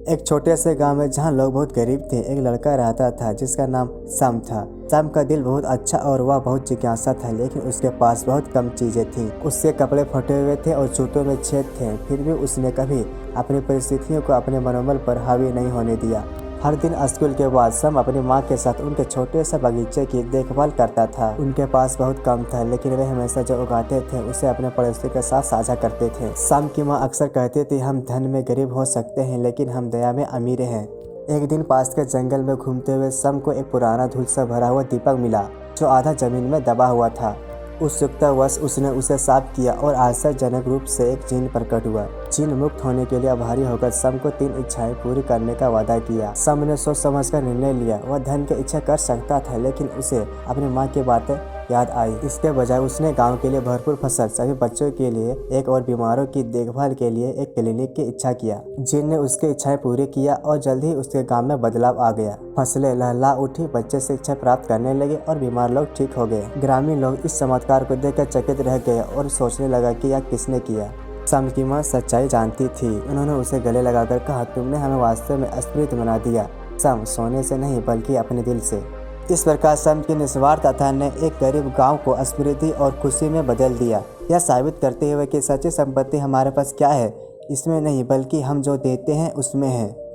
एक छोटे से गांव में जहां लोग बहुत गरीब थे, एक लड़का रहता था जिसका नाम सम था। सम का दिल बहुत अच्छा और वह बहुत जिज्ञासा था, लेकिन उसके पास बहुत कम चीजें थीं। उसके कपड़े फटे हुए थे और जूतों में छेद थे, फिर भी उसने कभी अपनी परिस्थितियों को अपने मनोबल पर हावी नहीं होने दिया। हर दिन स्कूल के बाद सम अपनी माँ के साथ उनके छोटे से बगीचे की देखभाल करता था। उनके पास बहुत कम था, लेकिन वे हमेशा जो उगाते थे उसे अपने पड़ोसियों के साथ साझा करते थे। सम की माँ अक्सर कहती थी, हम धन में गरीब हो सकते हैं, लेकिन हम दया में अमीर हैं। एक दिन पास के जंगल में घूमते हुए सम को एक पुराना धूल से भरा हुआ दीपक मिला, जो आधा जमीन में दबा हुआ था। उत्सुकतावश उसने उसे साफ किया और आश्चर्यजनक रूप से एक जीन प्रकट हुआ। जीन मुक्त होने के लिए आभारी होकर सम को 3 इच्छाएं पूरी करने का वादा किया। सम ने सोच समझकर निर्णय लिया। वह धन की इच्छा कर सकता था, लेकिन उसे अपनी माँ की बातें याद आई। इसके बजाय उसने गांव के लिए भरपूर फसल, सभी बच्चों के लिए एक और बीमारों की देखभाल के लिए एक क्लिनिक की इच्छा किया। जीन ने उसकी इच्छाएं पूरी किया और जल्द ही उसके गांव में बदलाव आ गया। फसलें लहला उठी, बच्चे शिक्षा प्राप्त करने लगे और बीमार लोग ठीक हो गए। ग्रामीण लोग इस चमत्कार को देखकर चकित रह गए और सोचने लगा कि यह किसने किया। सम की माँ सच्चाई जानती थी। उन्होंने उसे गले लगाकर कहा, तुमने हमें वास्तव में स्पिरिट बना दिया। सम, सोने से नहीं बल्कि अपने दिल से। इस प्रकार सम की निस्वार्थता ने एक गरीब गांव को समृद्धि और खुशी में बदल दिया। यह साबित करते हुए कि सच्ची संपत्ति हमारे पास क्या है, इसमें नहीं बल्कि हम जो देते हैं उसमें है।